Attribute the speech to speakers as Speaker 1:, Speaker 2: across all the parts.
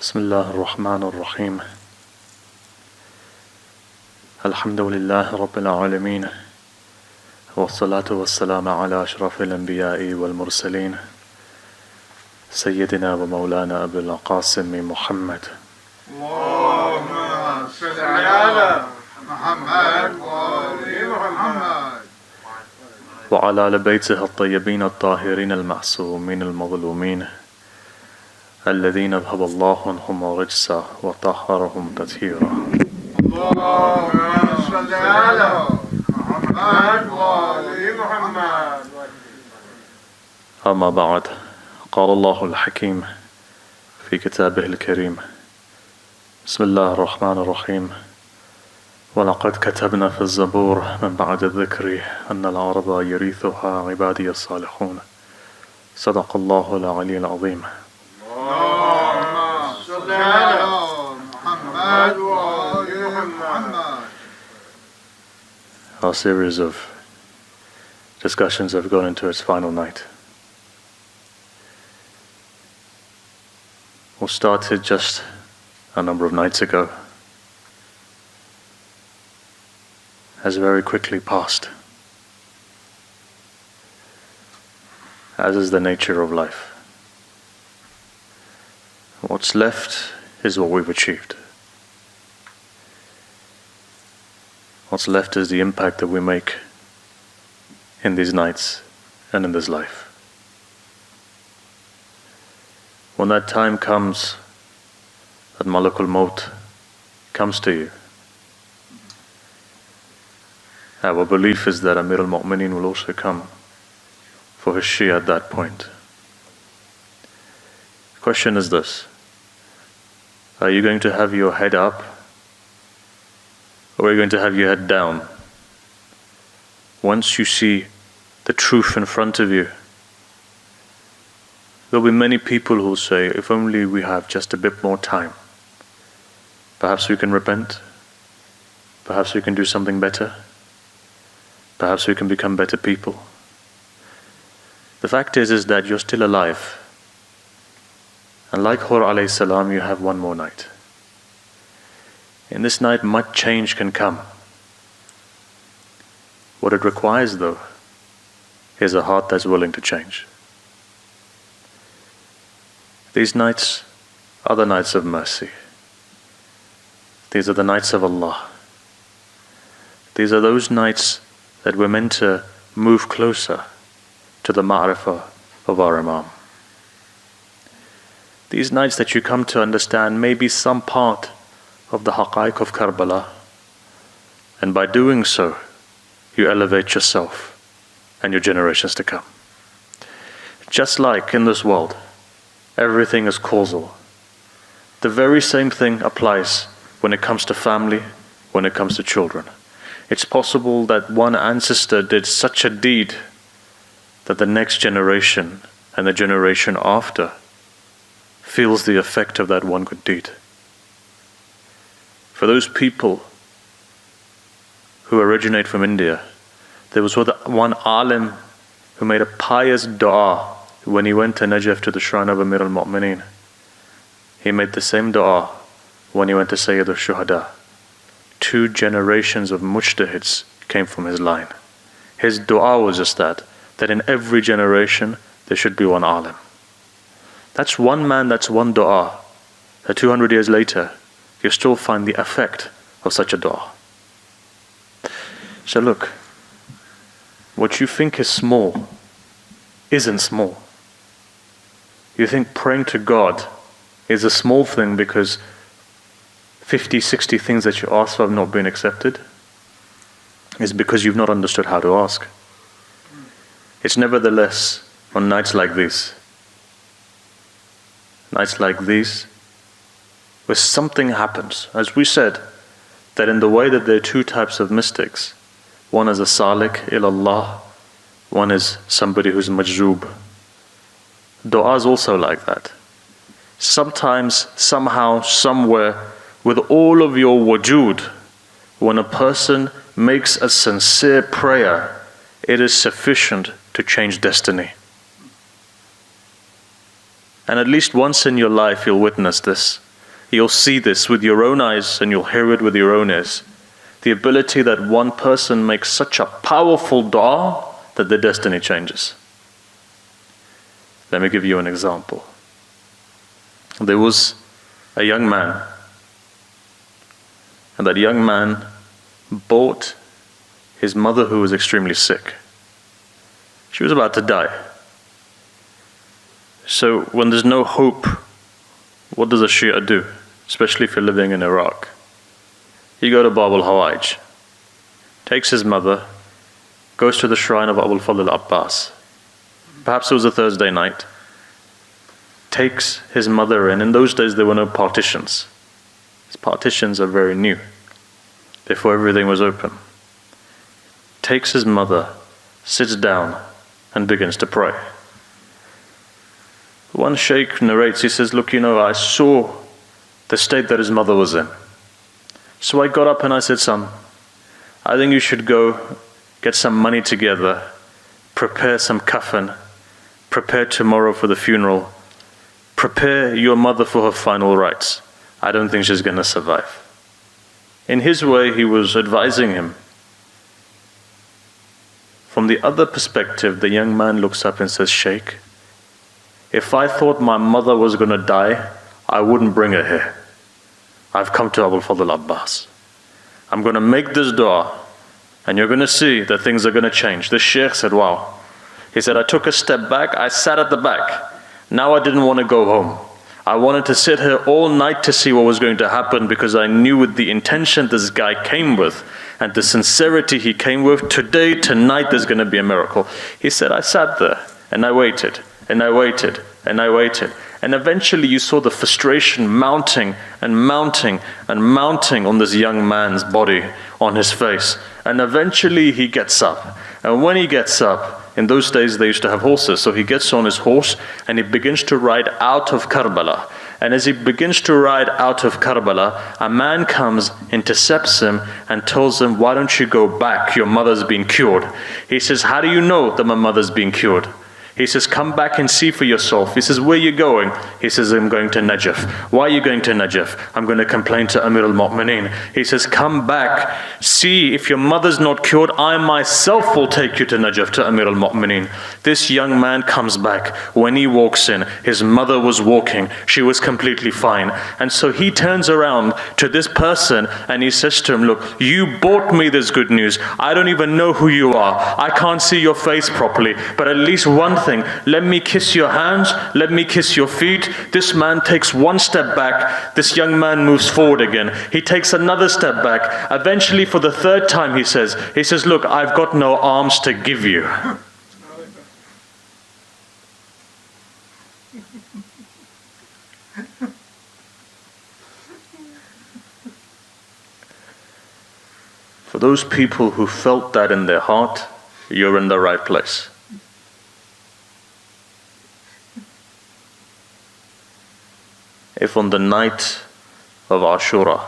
Speaker 1: بسم الله الرحمن الرحيم الحمد لله رب العالمين والصلاة والسلام على أشرف الأنبياء والمرسلين سيدنا ومولانا أبي القاسم محمد
Speaker 2: اللهم صل على محمد وآل محمد
Speaker 1: وعلى آل بيته الطيبين الطاهرين المعصومين المظلومين الذين أذهب الله عنهم الرجس وطهرهم تطهيرا.
Speaker 2: اللهم صل على محمد وآل محمد.
Speaker 1: أما بعد، قال الله الحكيم في كتابه الكريم: بسم الله الرحمن الرحيم. ولقد كتبنا في الزبور من بعد الذكر أن الأرض يرثها عبادي الصالحون. صدق الله العلي العظيم.
Speaker 2: اللهم صل على محمد وآل محمد.
Speaker 1: Our series of discussions have gone into its final night. We started just a number of nights ago, has very quickly passed, as is the nature of life. What's left is what we've achieved. What's left is the impact that we make in these nights and in this life. When that time comes, that Malakul Maut comes to you, our belief is that Amir al-Mu'mineen will also come for his Shia at that point. The question is this: are you going to have your head up, or are you going to have your head down? Once you see the truth in front of you, there'll be many people who will say, if only we have just a bit more time, perhaps we can repent, perhaps we can do something better, perhaps we can become better people. The fact is that you're still alive. And like Hur alayhi salam, you have one more night. In this night, much change can come. What it requires, though, is a heart that's willing to change. These nights are the nights of mercy. These are the nights of Allah. These are those nights that we're meant to move closer to the ma'rifah of our Imam. These nights that you come to understand may be some part of the haqaiq of Karbala, and by doing so, you elevate yourself and your generations to come. Just like in this world, everything is causal. The very same thing applies when it comes to family, when it comes to children. It's possible that one ancestor did such a deed that the next generation and the generation after feels the effect of that one good deed. For those people who originate from India, there was one alim who made a pious dua when he went to Najaf to the shrine of Amir al-Mu'mineen. He made the same dua when he went to Sayyid al-Shuhada. 2 generations of mujtahids came from his line. His dua was just that in every generation there should be one alim. That's one man, that's one dua, that 200 years later, you still find the effect of such a dua. So look, what you think is small isn't small. You think praying to God is a small thing because 50, 60 things that you ask for have not been accepted. It's because you've not understood how to ask. It's nevertheless on nights like these, where something happens. As we said, that in the way that there are 2 types of mystics, one is a salik ilallah, one is somebody who's majzoob. Dua is also like that. Sometimes, somehow, somewhere, with all of your wujud, when a person makes a sincere prayer, it is sufficient to change destiny. And at least once in your life you'll witness this. You'll see this with your own eyes and you'll hear it with your own ears. The ability that one person makes such a powerful dua that their destiny changes. Let me give you an example. There was a young man, and that young man bought his mother, who was extremely sick. She was about to die. So when there's no hope, what does a Shia do? Especially if you're living in Iraq. You go to Bab al-Hawaj, takes his mother, goes to the shrine of Abul Fadl al-Abbas. Perhaps it was a Thursday night. Takes his mother in. In those days there were no partitions. These partitions are very new. Therefore everything was open. Takes his mother, sits down and begins to pray. One sheikh narrates, he says, look, I saw the state that his mother was in. So I got up and I said, son, I think you should go get some money together, prepare some kafan, prepare tomorrow for the funeral, prepare your mother for her final rites. I don't think she's going to survive. In his way, he was advising him. From the other perspective, the young man looks up and says, Sheikh, if I thought my mother was going to die, I wouldn't bring her here. I've come to Abul Fadl Abbas. I'm going to make this dua, and you're going to see that things are going to change. The sheikh said, wow. He said, I took a step back, I sat at the back. Now I didn't want to go home. I wanted to sit here all night to see what was going to happen, because I knew with the intention this guy came with and the sincerity he came with, today, tonight, there's going to be a miracle. He said, I sat there and I waited and I waited and I waited. And eventually you saw the frustration mounting and mounting and mounting on this young man's body, on his face. And eventually he gets up. And when he gets up, in those days they used to have horses, so he gets on his horse and he begins to ride out of Karbala. And as he begins to ride out of Karbala, a man comes, intercepts him and tells him, why don't you go back? Your mother's been cured. He says, how do you know that my mother's been cured? He says, come back and see for yourself. He says, where are you going? He says, I'm going to Najaf. Why are you going to Najaf? I'm going to complain to Amir al-Mu'mineen. He says, come back, see if your mother's not cured, I myself will take you to Najaf, to Amir al-Mu'mineen. This young man comes back. When he walks in, his mother was walking. She was completely fine. And so he turns around to this person and he says to him, look, you brought me this good news. I don't even know who you are. I can't see your face properly, but at least one thing, let me kiss your hands, let me kiss your feet. This man takes one step back, this young man moves forward again. He takes another step back. Eventually for the third time he says, look, I've got no arms to give you. For those people who felt that in their heart, you're in the right place. If on the night of Ashura,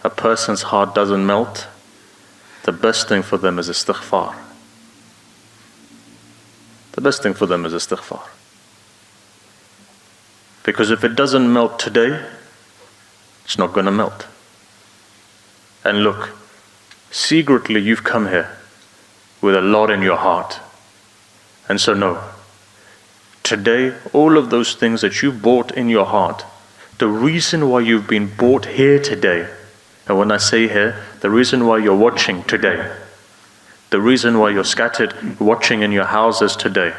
Speaker 1: a person's heart doesn't melt, the best thing for them is istighfar. The best thing for them is istighfar. Because if it doesn't melt today, it's not going to melt. And look, secretly you've come here with a lot in your heart. And so no. Today, all of those things that you bought in your heart, the reason why you've been brought here today, and when I say here, the reason why you're watching today, the reason why you're scattered watching in your houses today,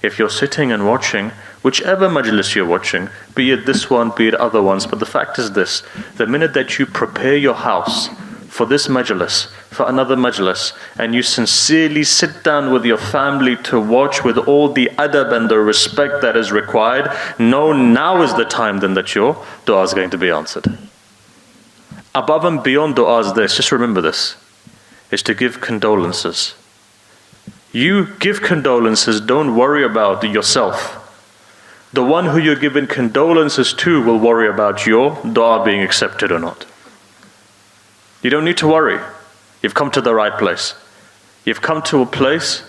Speaker 1: if you're sitting and watching, whichever majlis you're watching, be it this one, be it other ones, but the fact is this, the minute that you prepare your house for this majlis, for another majlis, and you sincerely sit down with your family to watch with all the adab and the respect that is required, know now is the time then that your dua is going to be answered. Above and beyond dua is this, just remember this, is to give condolences. You give condolences, don't worry about yourself. The one who you're giving condolences to will worry about your dua being accepted or not. You don't need to worry. You've come to the right place. You've come to a place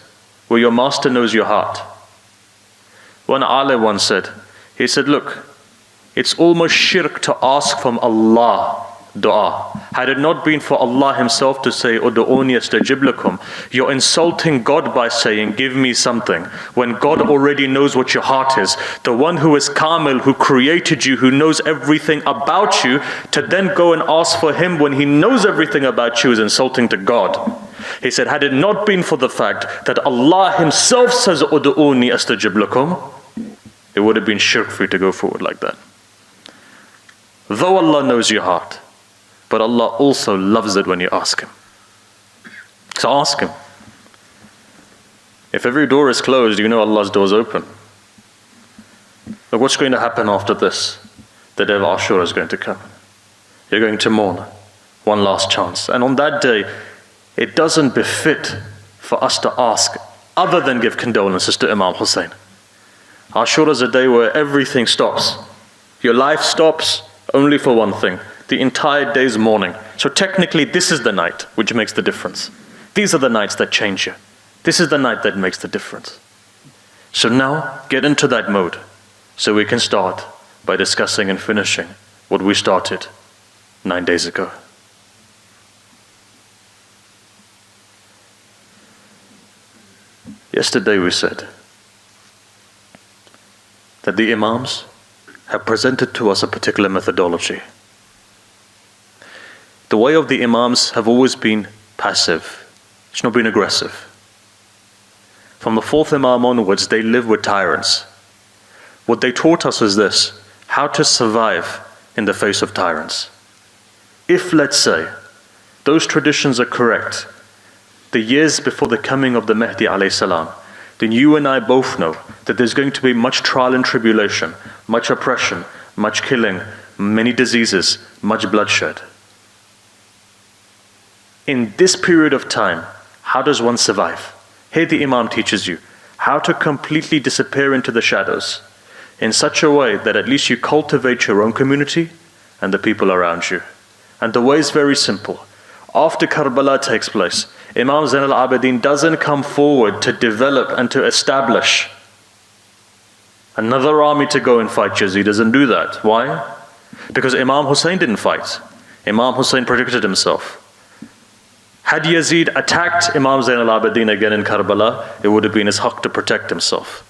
Speaker 1: where your master knows your heart. One alim once said, he said, look, it's almost shirk to ask from Allah dua. Had it not been for Allah Himself to say, "Udu'uni astajib lakum," you're insulting God by saying, "Give me something," when God already knows what your heart is. The one who is Kamil, who created you, who knows everything about you, to then go and ask for Him when He knows everything about you is insulting to God. He said, had it not been for the fact that Allah Himself says, "Udu'uni astajib lakum," it would have been shirk for you to go forward like that. Though Allah knows your heart, but Allah also loves it when you ask Him. So ask Him. If every door is closed, you know Allah's door is open. Look, what's going to happen after this? The day of Ashura is going to come. You're going to mourn. One last chance. And on that day, it doesn't befit for us to ask other than give condolences to Imam Hussein. Ashura is a day where everything stops. Your life stops only for one thing: the entire day's mourning. So technically this is the night which makes the difference. These are the nights that change you. This is the night that makes the difference. So now get into that mode so we can start by discussing and finishing what we started 9 days ago. Yesterday we said that the Imams have presented to us a particular methodology. The way of the Imams have always been passive. It's not been aggressive. From the fourth Imam onwards, they live with tyrants. What they taught us is this: how to survive in the face of tyrants. If, let's say, those traditions are correct, the years before the coming of the Mahdi alayhi salam, then you and I both know that there's going to be much trial and tribulation, much oppression, much killing, many diseases, much bloodshed. In this period of time, how does one survive? Here the Imam teaches you how to completely disappear into the shadows in such a way that at least you cultivate your own community and the people around you. And the way is very simple. After Karbala takes place, Imam Zain al-Abidin doesn't come forward to develop and to establish another army to go and fight Yazid. He doesn't do that. Why? Because Imam Hussein didn't fight. Imam Hussein protected himself. Had Yazid attacked Imam Zain al-Abidin again in Karbala, it would have been his haqq to protect himself.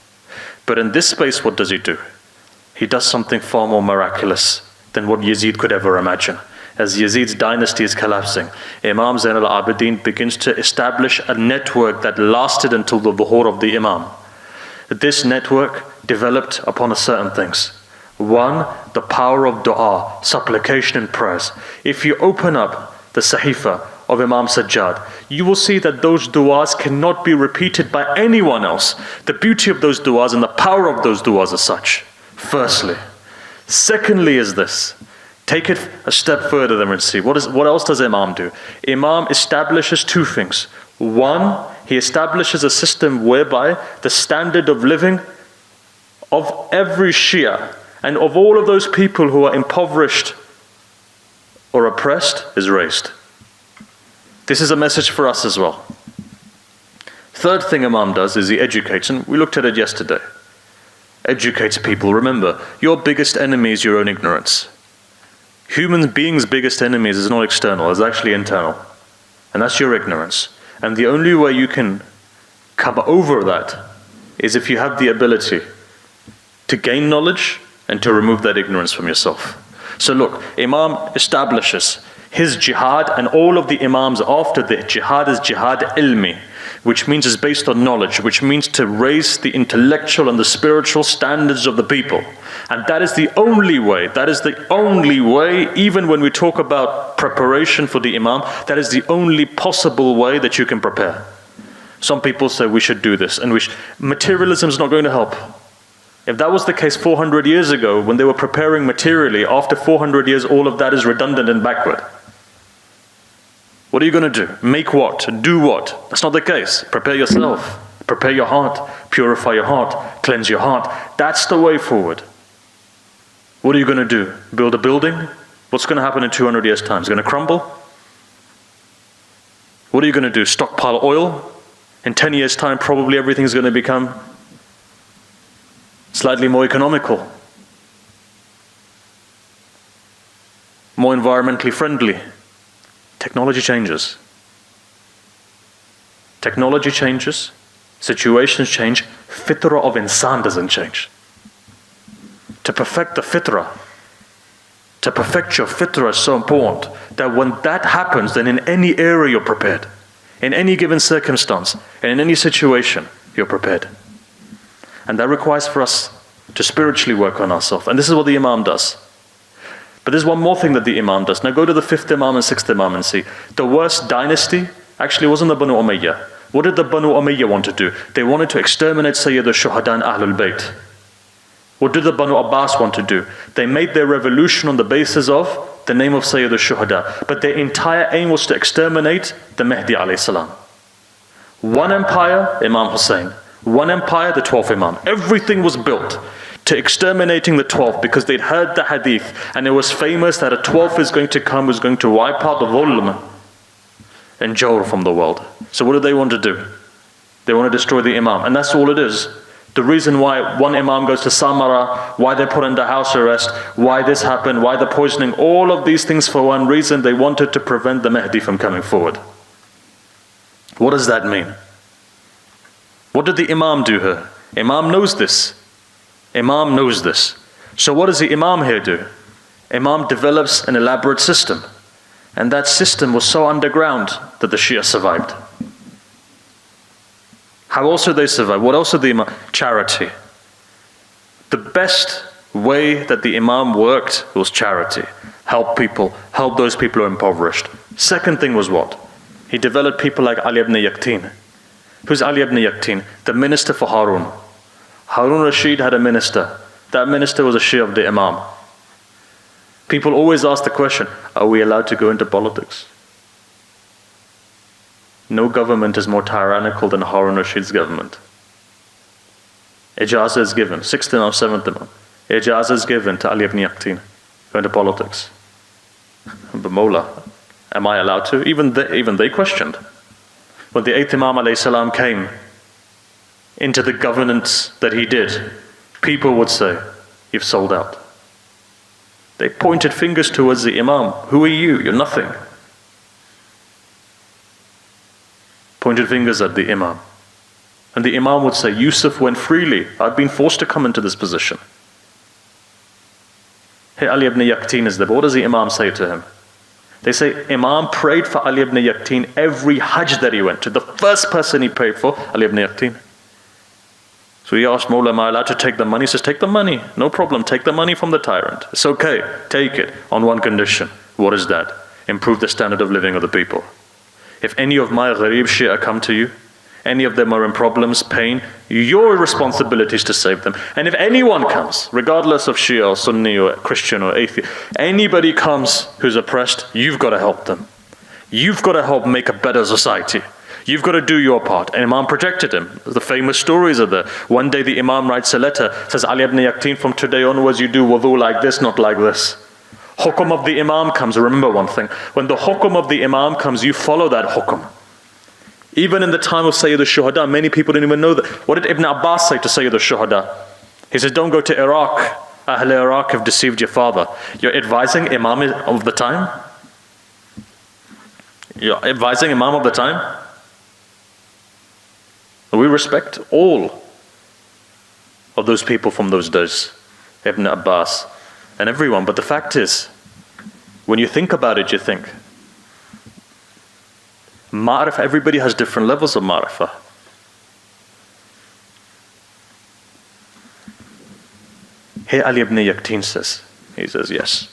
Speaker 1: But in this space, what does he do? He does something far more miraculous than what Yazid could ever imagine. As Yazid's dynasty is collapsing, Imam Zain al-Abidin begins to establish a network that lasted until the Dhuhr of the Imam. This network developed upon certain things. One, the power of dua, supplication and prayers. If you open up the Sahifa of Imam Sajjad, you will see that those du'as cannot be repeated by anyone else. The beauty of those du'as and the power of those du'as is such. Firstly. Secondly is this. Take it a step further then and see. What else does Imam do? Imam establishes two things. One, he establishes a system whereby the standard of living of every Shia and of all of those people who are impoverished or oppressed is raised. This is a message for us as well. Third thing Imam does is he educates, and we looked at it yesterday. Educates people. Remember, your biggest enemy is your own ignorance. Human beings' biggest enemies is not external, it's actually internal. And that's your ignorance. And the only way you can come over that is if you have the ability to gain knowledge and to remove that ignorance from yourself. So look, Imam establishes his jihad, and all of the Imams after the jihad is jihad ilmi, which means it's based on knowledge, which means to raise the intellectual and the spiritual standards of the people. And that is the only way, even when we talk about preparation for the Imam, that is the only possible way that you can prepare. Some people say we should do this, and materialism is not going to help. If that was the case 400 years ago, when they were preparing materially, after 400 years all of that is redundant and backward. What are you going to do? Make what? Do what? That's not the case. Prepare yourself. Prepare your heart. Purify your heart. Cleanse your heart. That's the way forward. What are you going to do? Build a building? What's going to happen in 200 years' time? It's going to crumble? What are you going to do? Stockpile oil? In 10 years' time, probably everything's going to become slightly more economical. more environmentally friendly. Technology changes. Technology changes, situations change, fitrah of insan doesn't change. To perfect the fitrah, to perfect your fitrah is so important that when that happens, then in any area you're prepared. In any given circumstance, and in any situation, you're prepared. And that requires for us to spiritually work on ourselves. And this is what the Imam does. But there's one more thing that the Imam does. Now go to the 5th Imam and 6th Imam and see. The worst dynasty actually wasn't the Banu Umayyah. What did the Banu Umayyah want to do? They wanted to exterminate Sayyid al-Shuhada and Ahlul Bayt. What did the Banu Abbas want to do? They made their revolution on the basis of the name of Sayyid al-Shuhada. But their entire aim was to exterminate the Mahdi alayhi salam. One empire, Imam Hussein. One empire, the 12th Imam. Everything was built to exterminating the 12th because they'd heard the hadith and it was famous that a 12th is going to come who's going to wipe out the dhulm and jawr from the world. So what do they want to do? They want to destroy the Imam, and that's all it is. The reason why one Imam goes to Samara, why they put under house arrest, why this happened, why the poisoning, all of these things for one reason: they wanted to prevent the Mahdi from coming forward. What does that mean? What did the Imam do here? Imam knows this. Imam knows this. So what does the Imam here do? Imam develops an elaborate system. And that system was so underground that the Shia survived. How else did they survive? What else did the Imam? Charity. The best way that the Imam worked was charity. Help people, help those people who are impoverished. Second thing was what? He developed people like Ali ibn Yaqtin. Who's Ali ibn Yaqtin? The minister for Harun. Harun Rashid had a minister. That minister was a Shia of the Imam. People always ask the question, are we allowed to go into politics? No government is more tyrannical than Harun Rashid's government. Ijazah is given, 6th Imam, 7th Imam. Ijazah is given to Ali ibn Yaqtin. Go into politics. But Mawla, am I allowed to? Even they questioned. When the 8th Imam alayhi salam came into the governance that he did, people would say, you've sold out. They pointed fingers towards the Imam. Who are you? You're nothing. Pointed fingers at the Imam. And the Imam would say, Yusuf went freely. I've been forced to come into this position. Hey, Ali ibn Yaqtin is there. But what does the Imam say to him? They say, Imam prayed for Ali ibn Yaqtin every Hajj that he went to. The first person he prayed for, Ali ibn Yaqtin. So he asked Mawla, am I allowed to take the money? He says, take the money. No problem. Take the money from the tyrant. It's okay. Take it. On one condition. What is that? Improve the standard of living of the people. If any of my gharib Shia come to you, any of them are in problems, pain, your responsibility is to save them. And if anyone comes, regardless of Shia or Sunni or Christian or atheist, anybody comes who's oppressed, you've got to help them. You've got to help make a better society. You've got to do your part. And Imam protected him. The famous stories are there. One day the Imam writes a letter, says, Ali ibn Yaqtin, from today onwards you do wudu like this, not like this. Hukum of the Imam comes. Remember one thing. When the hukum of the Imam comes, you follow that hukum. Even in the time of Sayyid al-Shuhada, many people didn't even know that. What did Ibn Abbas say to Sayyid al-Shuhada? He says, don't go to Iraq. Ahl Iraq have deceived your father. You're advising Imam of the time? You're advising Imam of the time? We respect all of those people from those days. Ibn Abbas and everyone. But the fact is, when you think about it, you think, Ma'rifah, everybody has different levels of Ma'rifah. Here Ali ibn Yaqtin says, he says, yes.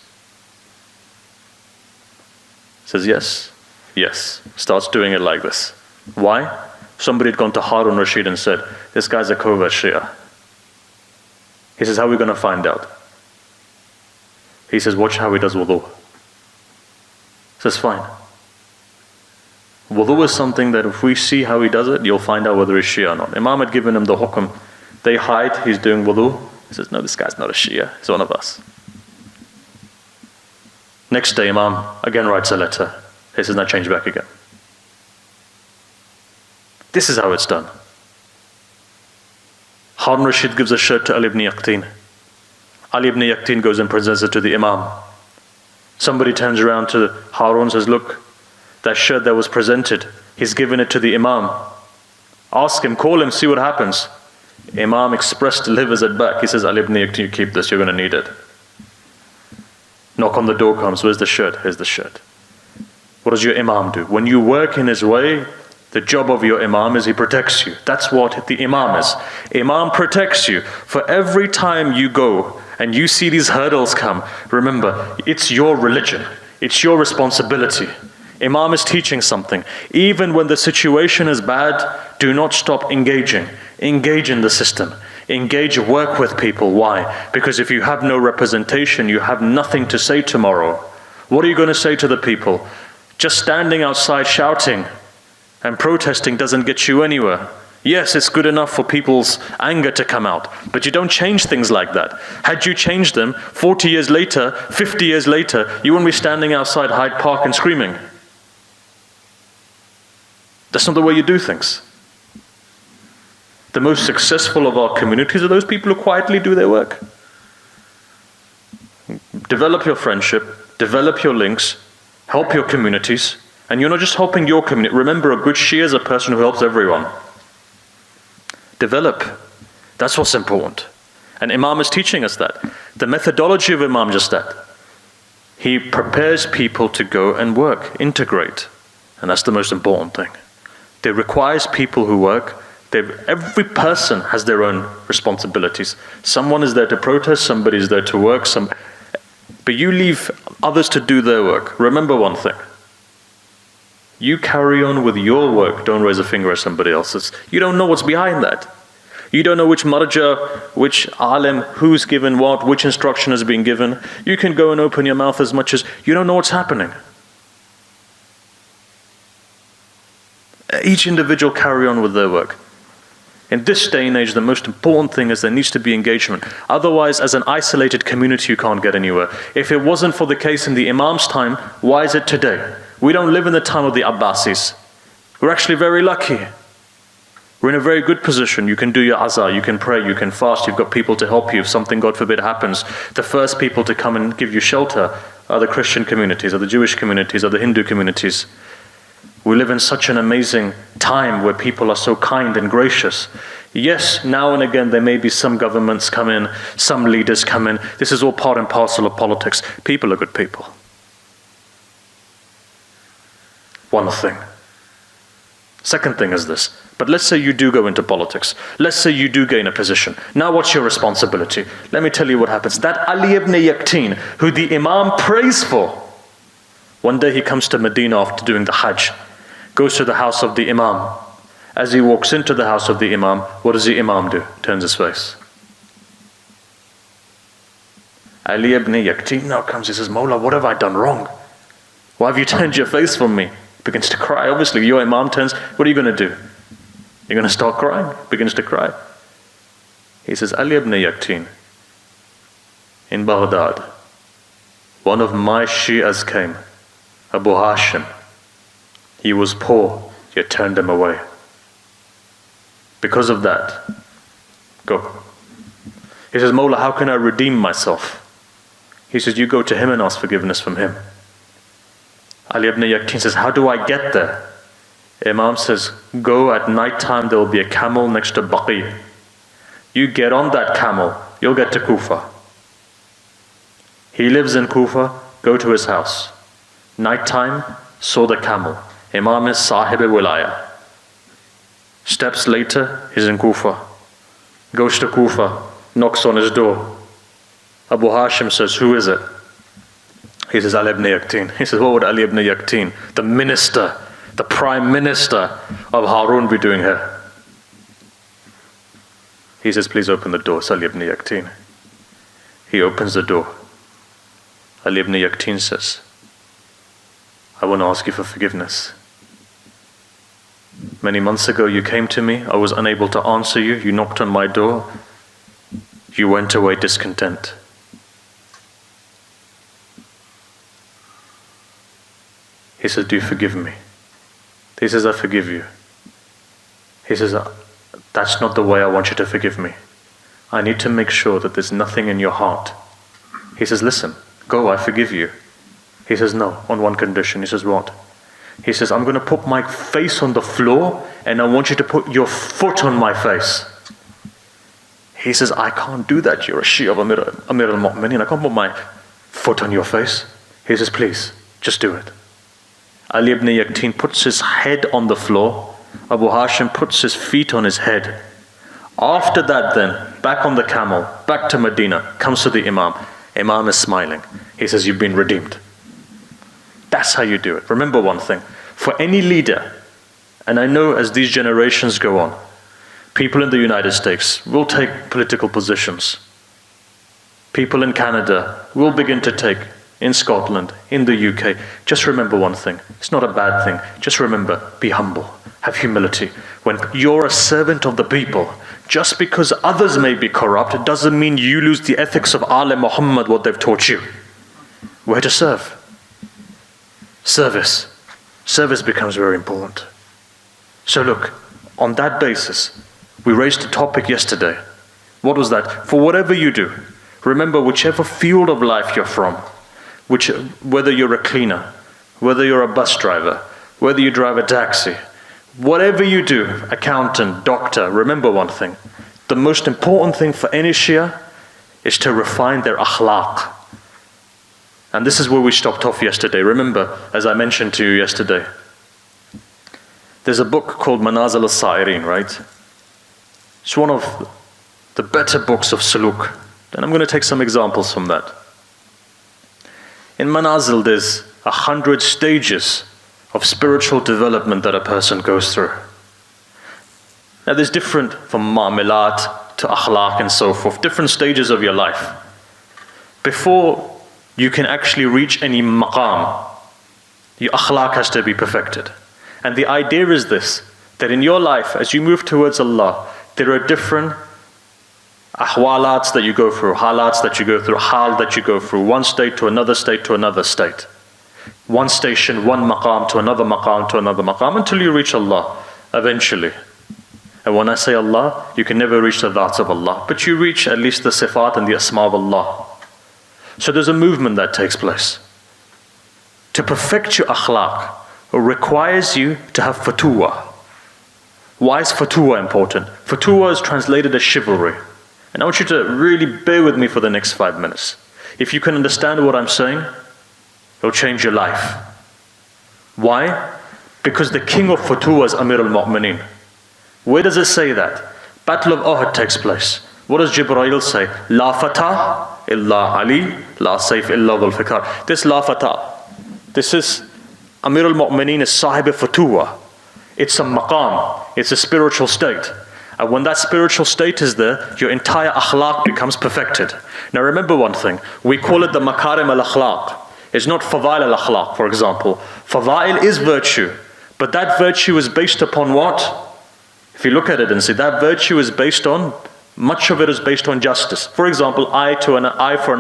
Speaker 1: Says, yes, yes. Starts doing it like this. Why? Somebody had gone to Harun Rashid and said, this guy's a covert Shia. He says, how are we going to find out? He says, watch how he does wudu. He says, fine. Wudu is something that if we see how he does it, you'll find out whether he's Shia or not. Imam had given him the hukum. They hide, he's doing wudu. He says, no, this guy's not a Shia. He's one of us. Next day, Imam again writes a letter. He says, now change back again. This is how it's done. Harun Rashid gives a shirt to Ali ibn Yaqtin. Ali ibn Yaqtin goes and presents it to the Imam. Somebody turns around to Harun and says, look, that shirt that was presented, he's given it to the Imam. Ask him, call him, see what happens. Imam expressed delivers it back. He says, Ali ibn Yaqtin, you keep this, you're going to need it. Knock on the door comes, where's the shirt? Here's the shirt. What does your Imam do? When you work in his way, the job of your Imam is he protects you. That's what the Imam is. Imam protects you. For every time you go and you see these hurdles come, remember, it's your religion. It's your responsibility. Imam is teaching something. Even when the situation is bad, do not stop engaging. Engage in the system. Engage, work with people. Why? Because if you have no representation, you have nothing to say tomorrow. What are you going to say to the people? Just standing outside shouting and protesting doesn't get you anywhere. Yes, it's good enough for people's anger to come out, but you don't change things like that. Had you changed them, 40 years later, 50 years later, you wouldn't be standing outside Hyde Park and screaming. That's not the way you do things. The most successful of our communities are those people who quietly do their work. Develop your friendship, develop your links, help your communities, and you're not just helping your community. Remember, a good Shia is a person who helps everyone. Develop. That's what's important. And Imam is teaching us that. The methodology of Imam just that. He prepares people to go and work, integrate. And that's the most important thing. It requires people who work. Every person has their own responsibilities. Someone is there to protest, somebody is there to work, but you leave others to do their work. Remember one thing. You carry on with your work, don't raise a finger at somebody else's. You don't know what's behind that. You don't know which marja, which alim, who's given what, which instruction has been given. You can go and open your mouth as much as, you don't know what's happening. Each individual carry on with their work. In this day and age, the most important thing is there needs to be engagement. Otherwise, as an isolated community, you can't get anywhere. If it wasn't for the case in the Imam's time, why is it today? We don't live in the time of the Abbasis. We're actually very lucky. We're in a very good position. You can do your azah, you can pray, you can fast, you've got people to help you if something, God forbid, happens. The first people to come and give you shelter are the Christian communities, are the Jewish communities, are the Hindu communities. We live in such an amazing time where people are so kind and gracious. Yes, now and again there may be some governments come in, some leaders come in. This is all part and parcel of politics. People are good people. One thing. Second thing is this. But let's say you do go into politics. Let's say you do gain a position. Now what's your responsibility? Let me tell you what happens. That Ali ibn Yaqtin, who the Imam prays for, one day he comes to Medina after doing the Hajj, goes to the house of the Imam. As he walks into the house of the Imam, what does the Imam do? Turns his face. Ali ibn Yaqtin now comes, he says, Mawla, what have I done wrong? Why have you turned your face from me? Begins to cry. Obviously, your Imam turns, what are you going to do? You're going to start crying. Begins to cry. He says, Ali ibn Yaqtin, in Baghdad, one of my Shi'as came, Abu Hashim. He was poor, yet turned him away. Because of that, go. He says, Mawla, how can I redeem myself? He says, you go to him and ask forgiveness from him. Ali ibn Yaqtin says, how do I get there? Imam says, go at night time, there will be a camel next to Baqi. You get on that camel, you'll get to Kufa. He lives in Kufa, go to his house. Night time, saw the camel. Imam is Sahib Wilaya. Steps later, he's in Kufa. Goes to Kufa, knocks on his door. Abu Hashim says, who is it? He says, Ali ibn Yaqtin. He says, what would Ali ibn Yaqtin, the minister, the prime minister of Harun, be doing here? He says, please open the door. It's Ali ibn Yaqtin. He opens the door. Ali ibn Yaqtin says, I want to ask you for forgiveness. Many months ago you came to me, I was unable to answer you, you knocked on my door, you went away discontent. He says, do you forgive me? He says, I forgive you. He says, that's not the way I want you to forgive me. I need to make sure that there's nothing in your heart. He says, listen, go, I forgive you. He says, no, on one condition. He says, what? He says, I'm going to put my face on the floor and I want you to put your foot on my face. He says, I can't do that. You're a Shia of Amir al-Mu'mineen. I can't put my foot on your face. He says, please, just do it. Ali ibn Yaqteen puts his head on the floor. Abu Hashim puts his feet on his head. After that then, back on the camel, back to Medina, comes to the Imam. Imam is smiling. He says, you've been redeemed. That's how you do it. Remember one thing, for any leader, and I know as these generations go on, people in the United States will take political positions. People in Canada will begin to take, in Scotland, in the UK. Just remember one thing, it's not a bad thing. Just remember, be humble, have humility. When you're a servant of the people, just because others may be corrupt, it doesn't mean you lose the ethics of Al Muhammad, what they've taught you. Where to serve. Service. Service becomes very important. So look, on that basis, we raised a topic yesterday. What was that? For whatever you do, remember whichever field of life you're from, whether you're a cleaner, whether you're a bus driver, whether you drive a taxi, whatever you do, accountant, doctor, remember one thing. The most important thing for any Shia is to refine their akhlaq. And this is where we stopped off yesterday. Remember, as I mentioned to you yesterday, there's a book called Manazil al-Sa'irin, right? It's one of the better books of suluk. And I'm going to take some examples from that. In Manazil, there's 100 stages of spiritual development that a person goes through. Now there's different, from ma'amilat to akhlaq and so forth, different stages of your life. Before you can actually reach any maqam, your akhlaq has to be perfected. And the idea is this, that in your life, as you move towards Allah, there are different ahwalats that you go through, halats that you go through, hal that you go through, one state to another state to another state. One station, one maqam to another maqam to another maqam, until you reach Allah, eventually. And when I say Allah, you can never reach the dhats of Allah, but you reach at least the sifat and the asma of Allah. So there's a movement that takes place. To perfect your akhlaq requires you to have fatuwa. Why is fatuwa important? Fatuwa is translated as chivalry. And I want you to really bear with me for the next 5 minutes. If you can understand what I'm saying, it'll change your life. Why? Because the king of fatuwa is Amir al-Mu'mineen. Where does it say that? Battle of Uhud takes place. What does Jibreel say? La fatah illa Ali, la sayf illa dhul fikar. This la fatah, this is Amir al-Mu'mineen is sahib fatuwa. It's a maqam, it's a spiritual state. And when that spiritual state is there, your entire akhlaq becomes perfected. Now remember one thing, we call it the makarim al-akhlaq. It's not fadail al-akhlaq, for example. Fadail is virtue, but that virtue is based upon what? If you look at it and see, that virtue is based on, much of it is based on justice. For example, eye for an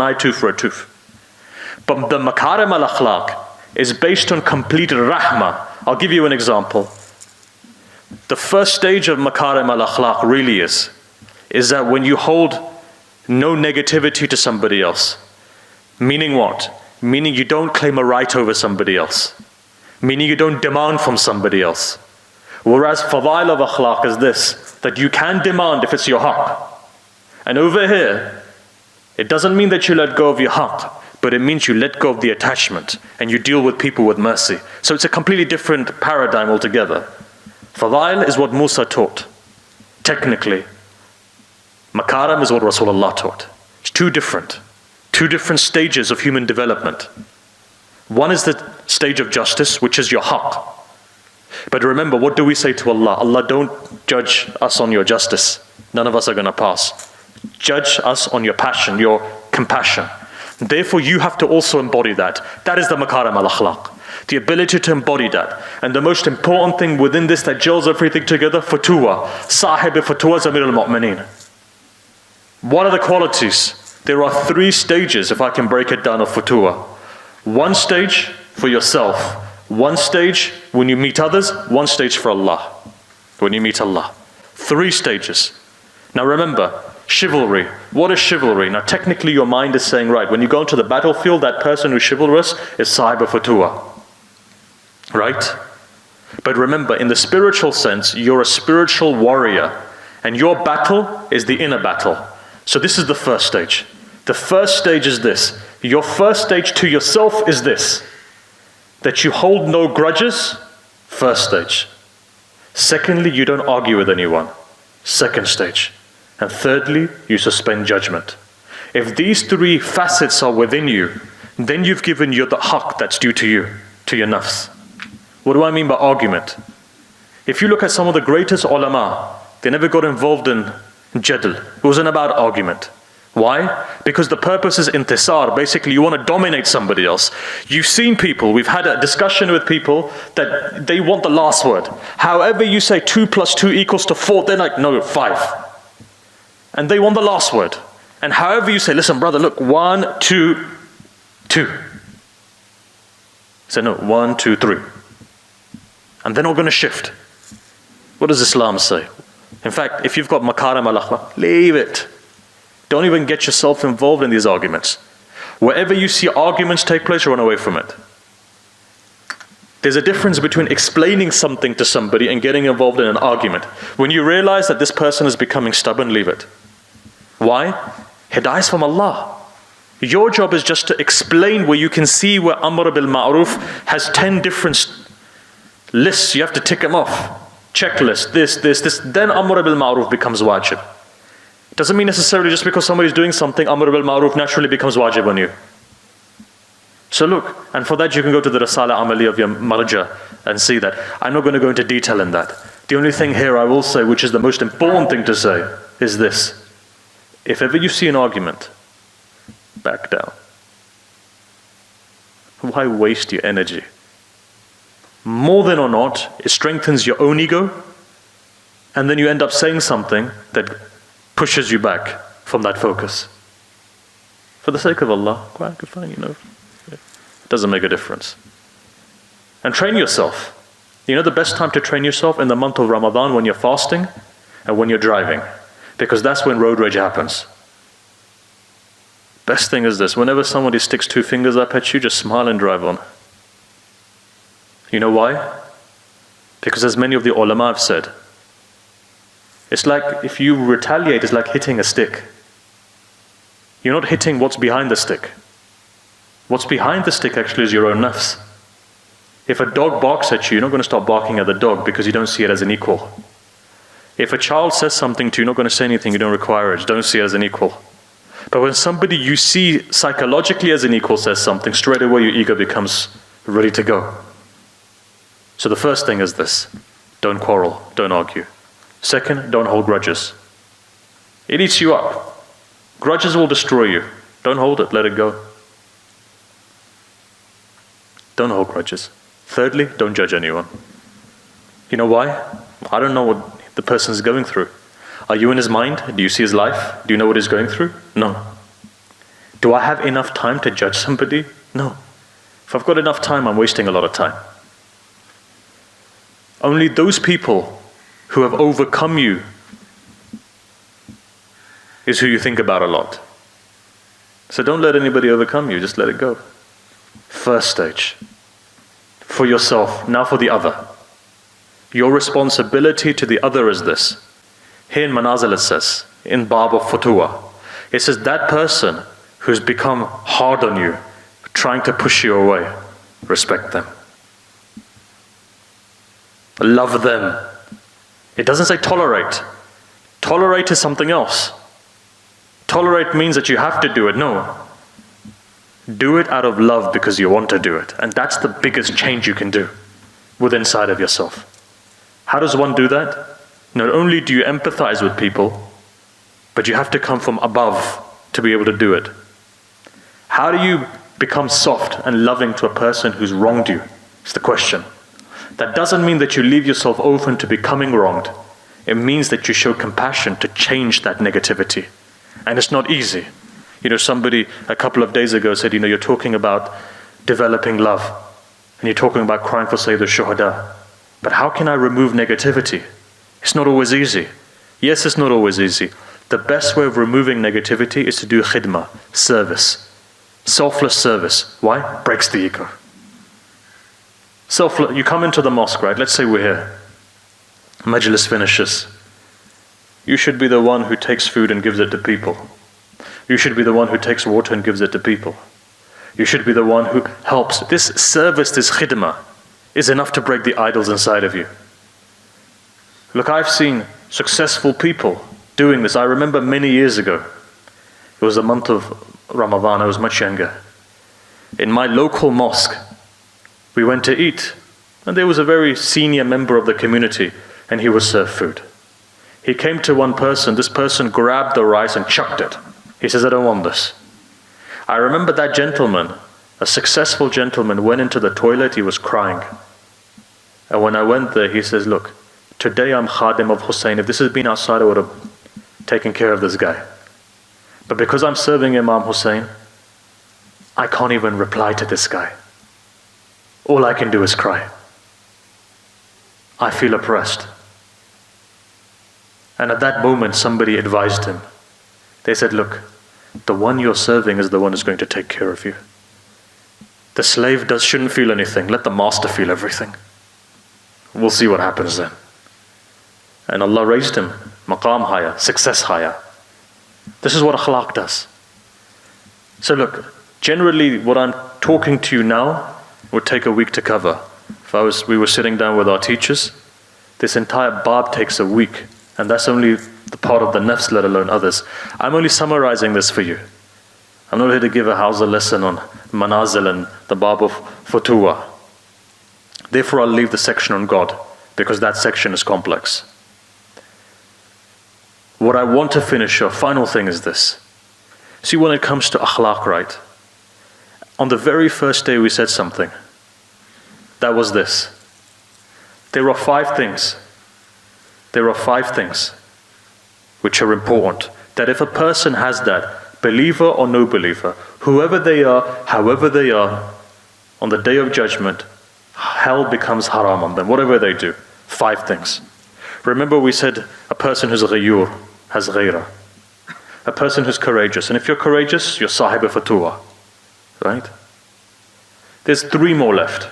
Speaker 1: eye, tooth for a tooth. But the makarim al-akhlaq is based on complete rahmah. I'll give you an example. The first stage of makarim al-akhlaq really is that when you hold no negativity to somebody else. Meaning what? Meaning you don't claim a right over somebody else. Meaning you don't demand from somebody else. Whereas fadail of akhlaq is this, that you can demand if it's your haqq. And over here, it doesn't mean that you let go of your haqq, but it means you let go of the attachment and you deal with people with mercy. So it's a completely different paradigm altogether. Fadail is what Musa taught, technically. Makaram is what Rasulullah taught. It's two different stages of human development. One is the stage of justice, which is your haqq. But remember, what do we say to Allah? Allah, don't judge us on your justice. None of us are going to pass. Judge us on your passion, your compassion. Therefore, you have to also embody that. That is the makarim al-akhlaq. The ability to embody that. And the most important thing within this that gels everything together, fatuwa. Sahib fatuwa is Amir al-Mu'mineen. What are the qualities? There are 3 stages, if I can break it down, of fatuwa. 1 stage for yourself. 1 stage when you meet others. 1 stage for Allah. When you meet Allah. 3 stages. Now remember, Chivalry. What is chivalry? Now technically your mind is saying, right, when you go into the battlefield, that person who's chivalrous is Sahib Futua. Right? But remember, in the spiritual sense, you're a spiritual warrior. And your battle is the inner battle. So this is the first stage. The first stage is this. Your first stage to yourself is this. That you hold no grudges. First stage. Secondly, you don't argue with anyone. Second stage. And thirdly, you suspend judgment. If these three facets are within you, then you've given you the haqq that's due to you, to your nafs. What do I mean by argument? If you look at some of the greatest ulama, they never got involved in jadl. It wasn't about argument. Why? Because the purpose is intisar. Basically, you want to dominate somebody else. You've seen people, we've had a discussion with people that they want the last word. However you say 2 + 2 = 4, they're like, no, 5. And they want the last word. And however you say, listen brother, look, 1, 2, 2. Say no, 1, 2, 3. And they're not going to shift. What does Islam say? In fact, if you've got makarim al-akhlaq, leave it. Don't even get yourself involved in these arguments. Wherever you see arguments take place, run away from it. There's a difference between explaining something to somebody and getting involved in an argument. When you realize that this person is becoming stubborn, leave it. Why? Hidayah is from Allah. Your job is just to explain where you can see where Amr bil Ma'ruf has 10 different lists. You have to tick them off. Checklist, this. Then Amr bil Ma'ruf becomes wajib. Doesn't mean necessarily just because somebody's doing something, Amr bil Ma'ruf naturally becomes wajib on you. So look, and for that you can go to the Risala Amali of your marja and see that. I'm not going to go into detail in that. The only thing here I will say, which is the most important thing to say, is this. If ever you see an argument, back down. Why waste your energy? More than or not, it strengthens your own ego, and then you end up saying something that pushes you back from that focus. For the sake of Allah, quite fine, it doesn't make a difference. And train yourself. You know the best time to train yourself? In the month of Ramadan, when you're fasting and when you're driving. Because that's when road rage happens. Best thing is this, whenever somebody sticks 2 fingers up at you, just smile and drive on. You know why? Because as many of the ulama have said, it's like if you retaliate, it's like hitting a stick. You're not hitting what's behind the stick. What's behind the stick actually is your own nafs. If a dog barks at you, you're not going to stop barking at the dog because you don't see it as an equal. If a child says something to you, you're not going to say anything, you don't require it, don't see it as an equal. But when somebody you see psychologically as an equal says something, straight away your ego becomes ready to go. So the first thing is this, don't quarrel, don't argue. Second, don't hold grudges. It eats you up. Grudges will destroy you. Don't hold it, let it go. Don't hold grudges. Thirdly, don't judge anyone. You know why? I don't know what the person is going through. Are you in his mind? Do you see his life? Do you know what he's going through? No. Do I have enough time to judge somebody? No. If I've got enough time, I'm wasting a lot of time. Only those people who have overcome you is who you think about a lot. So don't let anybody overcome you, just let it go. First stage. For yourself, now for the other. Your responsibility to the other is this. Here in Manazil it says, in Bab of Futuwa, it says that person who's become hard on you, trying to push you away, respect them. Love them. It doesn't say tolerate. Tolerate is something else. Tolerate means that you have to do it. No. Do it out of love because you want to do it. And that's the biggest change you can do within inside of yourself. How does one do that? Not only do you empathize with people, but you have to come from above to be able to do it. How do you become soft and loving to a person who's wronged you? It's the question. That doesn't mean that you leave yourself open to becoming wronged. It means that you show compassion to change that negativity. And it's not easy. You know, somebody a couple of days ago said, you're talking about developing love. And you're talking about crying for Sayyid al-Shuhada. But how can I remove negativity? It's not always easy. Yes, it's not always easy. The best way of removing negativity is to do khidmah, service, selfless service. Why? Breaks the ego. You come into the mosque, right? Let's say we're here. Majlis finishes. You should be the one who takes food and gives it to people. You should be the one who takes water and gives it to people. You should be the one who helps. This service, this khidmah, is enough to break the idols inside of you. Look, I've seen successful people doing this. I remember many years ago, it was the month of Ramadan, I was much younger. In my local mosque, we went to eat, and there was a very senior member of the community, and he was served food. He came to one person, this person grabbed the rice and chucked it. He says, I don't want this. I remember that gentleman, a successful gentleman, went into the toilet, he was crying. And when I went there, he says, look, today I'm khadim of Hussein. If this had been outside, I would have taken care of this guy. But because I'm serving Imam Hussein, I can't even reply to this guy. All I can do is cry. I feel oppressed. And at that moment, somebody advised him. They said, look, the one you're serving is the one who's going to take care of you. The slave shouldn't feel anything. Let the master feel everything. We'll see what happens then. And Allah raised him, maqam higher, success higher. This is what akhlaq does. So look, generally what I'm talking to you now would take a week to cover. If we were sitting down with our teachers, this entire bab takes a week, and that's only the part of the nafs, let alone others. I'm only summarizing this for you. I'm not here to give a Hausa lesson on manazil and the bab of futuwa. Therefore I'll leave the section on God, because that section is complex. What I want to finish, our final thing is this. See, when it comes to akhlaq, right? On the very first day we said something. That was this. There are 5 things. There are 5 things which are important. That if a person has that, believer or no believer, whoever they are, however they are, on the day of judgment, hell becomes haram on them, whatever they do. 5 things. Remember we said a person who's ghayur has ghayra. A person who's courageous. And if you're courageous, you're sahib fatwa. Right? There's 3 more left.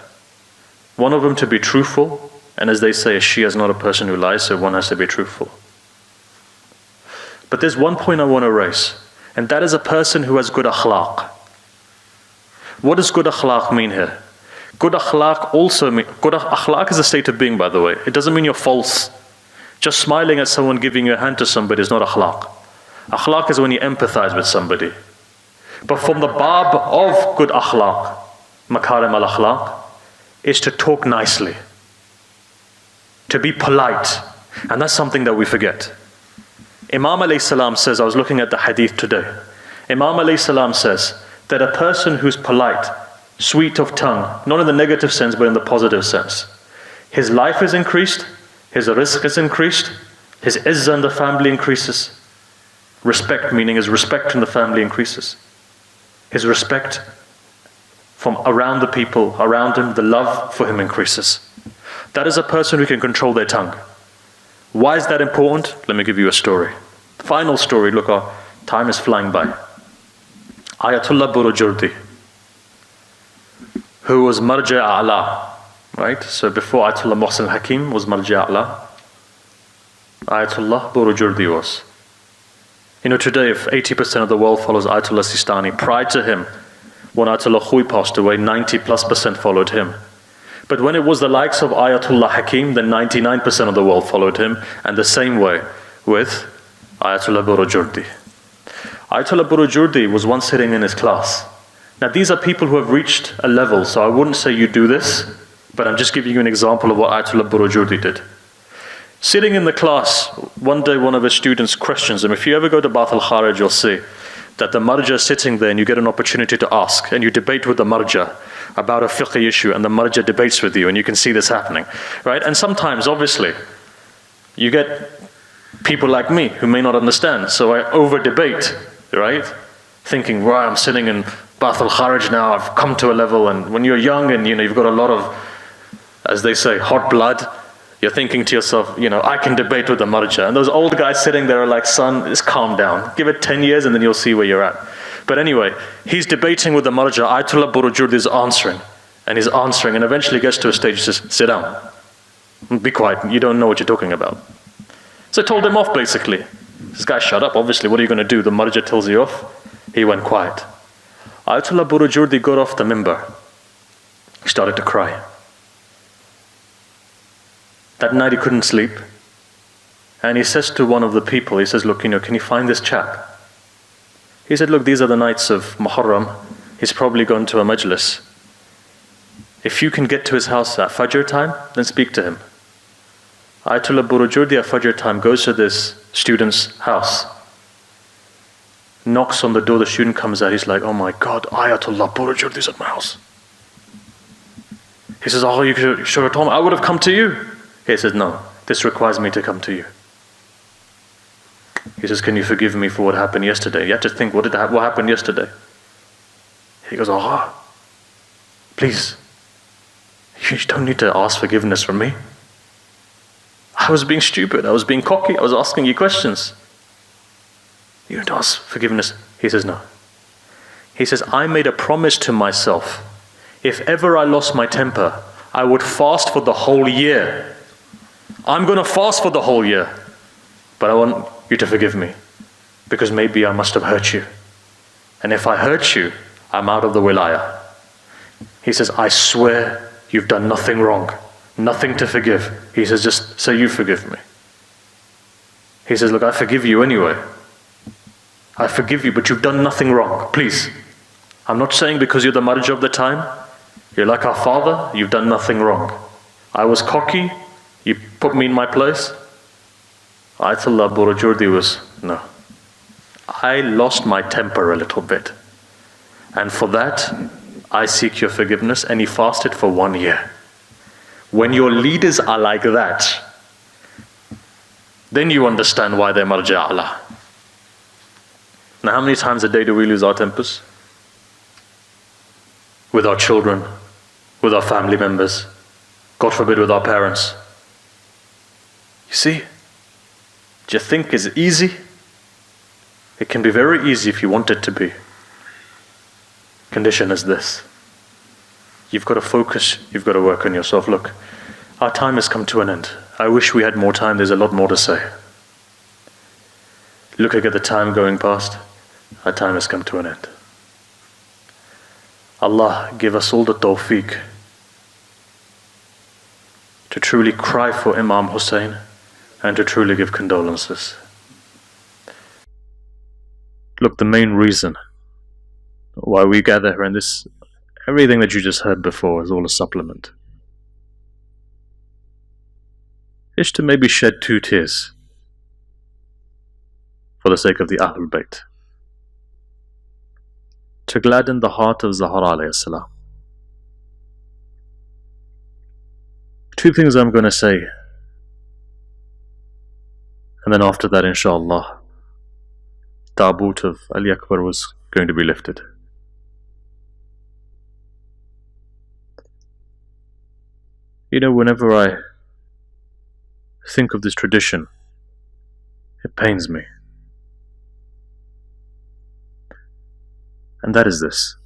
Speaker 1: One of them to be truthful, and as they say, a Shia is not a person who lies, so one has to be truthful. But there's one point I want to raise, and that is a person who has good akhlaq. What does good akhlaq mean here? Good akhlaq also mean, good akhlaq is a state of being, by the way. It doesn't mean you're false. Just smiling at someone, giving your hand to somebody is not akhlaq. Akhlaq is when you empathize with somebody. But from the bab of good akhlaq, makarim al-akhlaq, is to talk nicely, to be polite. And that's something that we forget. Imam alayhi salam says, I was looking at the hadith today. Imam alayhi salam says that a person who's polite, sweet of tongue, not in the negative sense, but in the positive sense, his life is increased, his rizq is increased, his izzah in the family increases. Respect, meaning his respect in the family increases. His respect from around the people, around him, the love for him increases. That is a person who can control their tongue. Why is that important? Let me give you a story. Final story, look, our time is flying by. Ayatollah Burujurdi, who was Marja A'la, right? So before Ayatollah Muhsin Hakim was Marja A'la, Ayatollah Burujurdi was. You know, today if 80% of the world follows Ayatollah Sistani, prior to him, when Ayatollah Khoi passed away, 90+% followed him. But when it was the likes of Ayatollah Hakim, then 99% of the world followed him, and the same way with Ayatollah Burujurdi. Ayatollah Burujurdi was once sitting in his class. Now these are people who have reached a level, so I wouldn't say you do this, but I'm just giving you an example of what Ayatollah Burujurdi did. Sitting in the class, one day one of his students questions him. If you ever go to Bath al-Kharaj, you'll see that the marja is sitting there and you get an opportunity to ask, and you debate with the marja about a fiqh issue, and the marja debates with you, and you can see this happening, right? And sometimes, obviously, you get people like me who may not understand, so I over-debate, right? Thinking, right, I'm sitting in Bath al-Kharaj now, I've come to a level, and when you're young and you've got a lot of, as they say, hot blood, You're thinking to yourself, I can debate with the marja. And those old guys sitting there are like, son, just calm down. Give it 10 years and then you'll see where you're at. But anyway, he's debating with the marja. Ayatollah Burujurdi is answering. And he's answering and eventually gets to a stage and says, sit down. Be quiet. You don't know what you're talking about. So I told him off basically. This guy, shut up. Obviously, what are you going to do? The marja tells you off. He went quiet. Ayatollah Burujurdi got off the mimbar. He started to cry. That night he couldn't sleep. And he says to one of the people, he says, look, can you find this chap? He said, look, these are the nights of Muharram. He's probably gone to a Majlis. If you can get to his house at Fajr time, then speak to him. Ayatollah Burujurdi at Fajr time goes to this student's house. Knocks on the door, the student comes out, he's like, oh my God, Ayatollah Burujurdi is at my house. He says, oh, you should have told me, I would have come to you. He says, no, this requires me to come to you. He says, can you forgive me for what happened yesterday? You have to think, what happened yesterday? He goes, please, you don't need to ask forgiveness from me. I was being stupid, I was being cocky, I was asking you questions. You don't ask forgiveness. He says, no. He says, I made a promise to myself. If ever I lost my temper, I would fast for the whole year. I'm going to fast for the whole year. But I want you to forgive me. Because maybe I must have hurt you. And if I hurt you, I'm out of the wilayah. He says, I swear you've done nothing wrong. Nothing to forgive. He says, just say you forgive me. He says, look, I forgive you anyway. I forgive you, but you've done nothing wrong. Please. I'm not saying because you're the marja of the time. You're like our father. You've done nothing wrong. I was cocky. You put me in my place. Ayatollah Burujurdi was, no. I lost my temper a little bit. And for that, I seek your forgiveness. And he fasted for 1 year. When your leaders are like that, then you understand why they're marja Allah. Now, how many times a day do we lose our tempers? With our children, with our family members, God forbid with our parents. You see, do you think it's easy? It can be very easy if you want it to be. Condition is this. You've got to focus, you've got to work on yourself. Look, our time has come to an end. I wish we had more time, there's a lot more to say. Looking at the time going past, our time has come to an end. Allah give us all the tawfiq to truly cry for Imam Hussein and to truly give condolences. Look, the main reason why we gather here, and this, everything that you just heard before is all a supplement, is to maybe shed 2 tears for the sake of the Ahlul Bayt, to gladden the heart of Zahra alayhi salam. 2 things I'm going to say, and then after that, inshallah, Taboot of Ali Akbar was going to be lifted. Whenever I think of this tradition, it pains me. And that is this.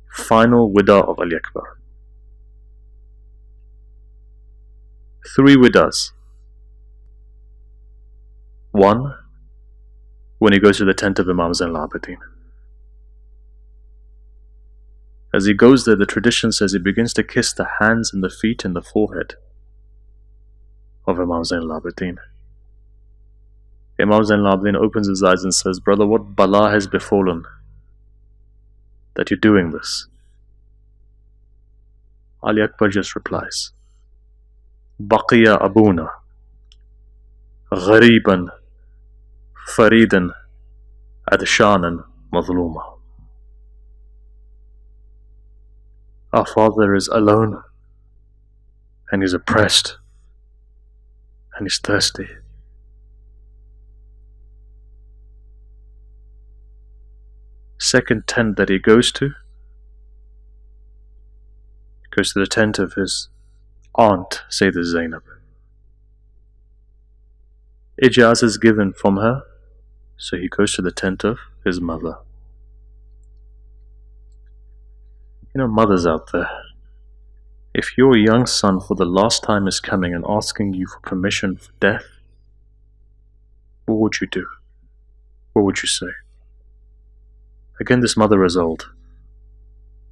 Speaker 1: Final wida of Ali Akbar. 3 widas. 1, when he goes to the tent of Imam Zain al-Abidin. As he goes there, the tradition says he begins to kiss the hands and the feet and the forehead of Imam Zain al-Abidin. Imam Zain al-Abidin opens his eyes and says, brother, what bala has befallen that you're doing this? Ali Akbar just replies, Baqiya Abuna, Ghariban, Faridan, Adshanan, Mazluma. Our father is alone, and he's oppressed, and he's thirsty. Second tent that he goes to Goes to the tent of his aunt, Sayyidah Zainab. Ijaz is given from her, so he goes to the tent of his mother. You know, mothers out there, if your young son for the last time is coming and asking you for permission for death, what would you do? What would you say? Again, this mother is old.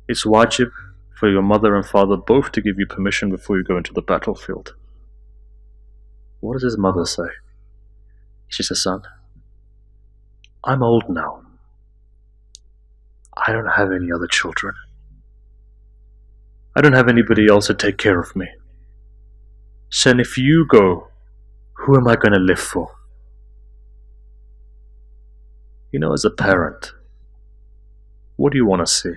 Speaker 1: It's wajib for your mother and father both to give you permission before you go into the battlefield. What does his mother say? She says, son, I'm old now. I don't have any other children. I don't have anybody else to take care of me. Son, if you go, who am I going to live for? You know, as a parent, what do you want to see?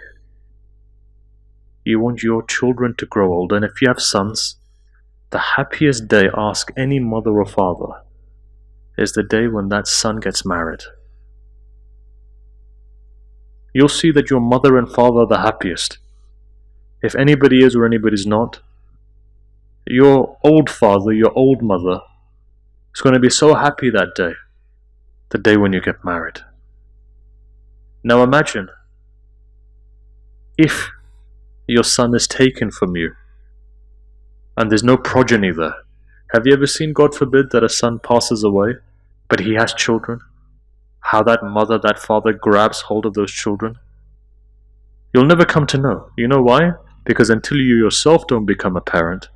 Speaker 1: You want your children to grow old, and if you have sons, the happiest day, ask any mother or father, is the day when that son gets married. You'll see that your mother and father are the happiest. If anybody is or anybody's not, your old father, your old mother is going to be so happy that day, the day when you get married. Now imagine if your son is taken from you and there's no progeny there. Have you ever seen, God forbid, that a son passes away but he has children? How that mother, that father grabs hold of those children? You'll never come to know. You know why? Because until you yourself don't become a parent,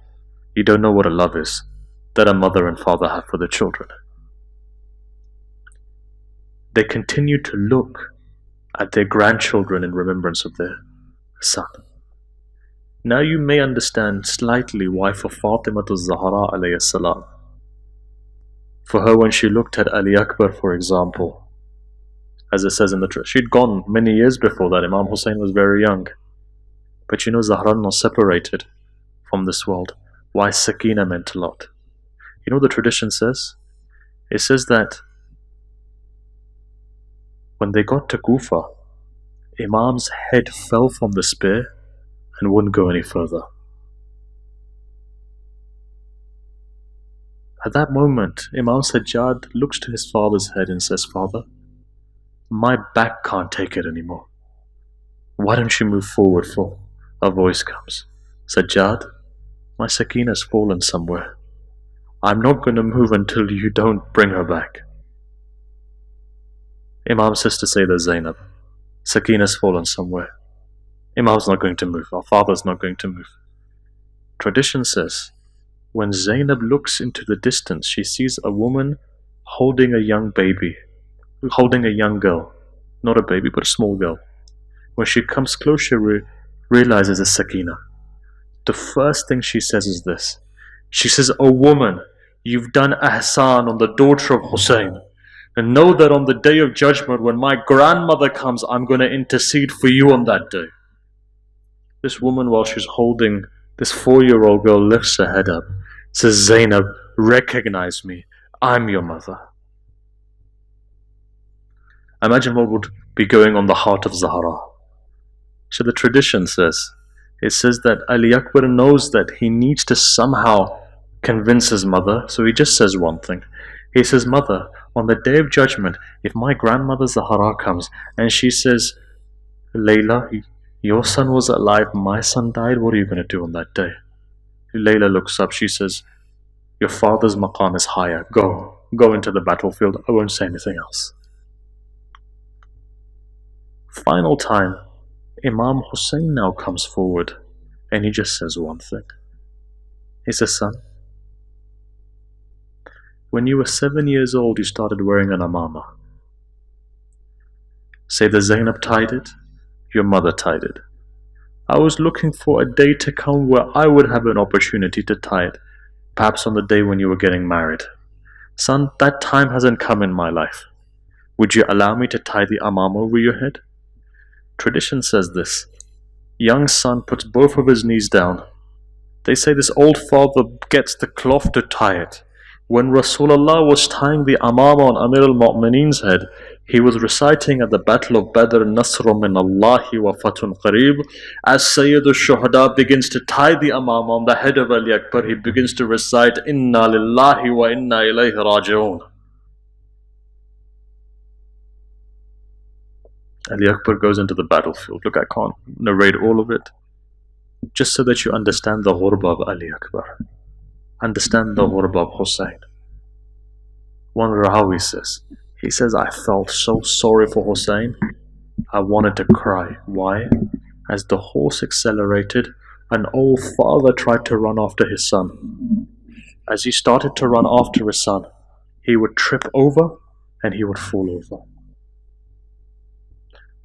Speaker 1: you don't know what a love is that a mother and father have for their children. They continue to look at their grandchildren in remembrance of their son. Now you may understand slightly why for Fatima Zahra alayhi salam, for her when she looked at Ali Akbar, for example, as it says in the she'd gone many years before that. Imam Hussein was very young. But you know, Zahra not separated from this world. Why Sakina meant a lot. You know what the tradition says? It says that when they got to Kufa, Imam's head fell from the spear and wouldn't go any further. At that moment, Imam Sajjad looks to his father's head and says, Father, my back can't take it anymore. Why don't you move forward? For a voice comes. Sajjad, my Sakina's fallen somewhere. I'm not going to move until you don't bring her back. Imam says to Sayyidah Zainab, Sakina's fallen somewhere. Imam's not going to move. Our father's not going to move. Tradition says, when Zainab looks into the distance, she sees a woman holding a young baby, holding a young girl. Not a baby, but a small girl. When she comes close, she realizes it's Sakina. The first thing she says is this. She says, O woman, you've done ihsan on the daughter of Hussein. And know that on the day of judgment, when my grandmother comes, I'm going to intercede for you on that day. This woman, while she's holding this 4-year-old girl, lifts her head up, says, Zainab, recognize me. I'm your mother. Imagine what would be going on the heart of Zahra. So the tradition says, it says that Ali Akbar knows that he needs to somehow convince his mother, so he just says one thing. He says, Mother, on the day of judgment, if my grandmother Zahra comes and she says, Layla, your son was alive, my son died, what are you going to do on that day? Layla looks up, she says, your father's maqam is higher, go into the battlefield, I won't say anything else. Final time, Imam Hussein now comes forward and he just says one thing. He says, son, when you were 7 years old, you started wearing an amama. Sayyidah Zainab tied it, your mother tied it. I was looking for a day to come where I would have an opportunity to tie it, perhaps on the day when you were getting married. Son, that time hasn't come in my life. Would you allow me to tie the amama over your head? Tradition says this. Young son puts both of his knees down. They say this old father gets the cloth to tie it. When Rasulullah was tying the amama on Amir al-Mu'mineen's head, He was reciting at the Battle of Badr, Nasrun min Allahi wa Fatun Qareeb. As Sayyid al-Shuhada begins to tie the Imam on the head of Ali Akbar, he begins to recite, Inna lillahi wa inna ilayhi raji'un. Ali Akbar goes into the battlefield. Look, I can't narrate all of it. Just so that you understand the ghurba of Ali Akbar. Understand the ghurba of Hussein. One Rahawi says, he says, I felt so sorry for Hussein. I wanted to cry. Why? As the horse accelerated, an old father tried to run after his son. As he started to run after his son, he would trip over and he would fall over.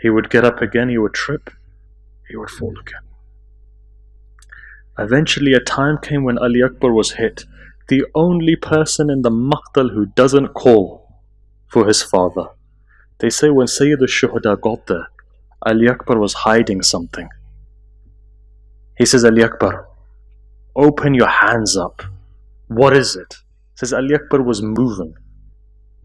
Speaker 1: He would get up again, he would trip, he would fall again. Eventually a time came when Ali Akbar was hit. The only person in the maqtal who doesn't call for his father. They say when Sayyid al-Shuhada got there, Ali Akbar was hiding something. He says, Ali Akbar, open your hands up. What is it? He says Ali Akbar was moving.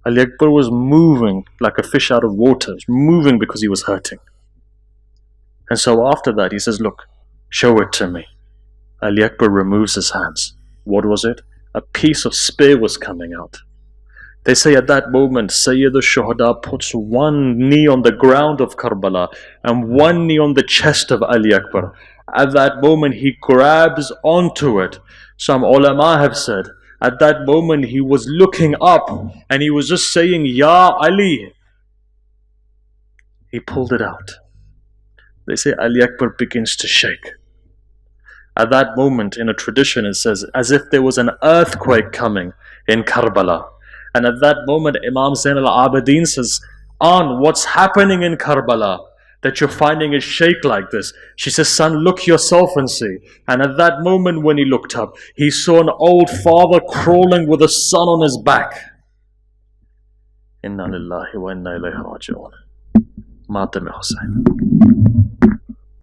Speaker 1: Ali Akbar was moving like a fish out of water, moving because he was hurting. And so after that he says, look, show it to me. Ali Akbar removes his hands. What was it? A piece of spear was coming out. They say at that moment, Sayyid al-Shuhada puts one knee on the ground of Karbala and one knee on the chest of Ali Akbar. At that moment, he grabs onto it. Some ulama have said, at that moment, he was looking up and he was just saying, Ya Ali. He pulled it out. They say Ali Akbar begins to shake. At that moment, in a tradition, it says, as if there was an earthquake coming in Karbala. And at that moment, Imam Zain al-Abidin says, Aunt, what's happening in Karbala that you're finding it shake like this? She says, son, look yourself and see. And at that moment when he looked up, he saw an old father crawling with a son on his back. Inna lillahi wa inna ilayhi raji'un. Matam Hussain.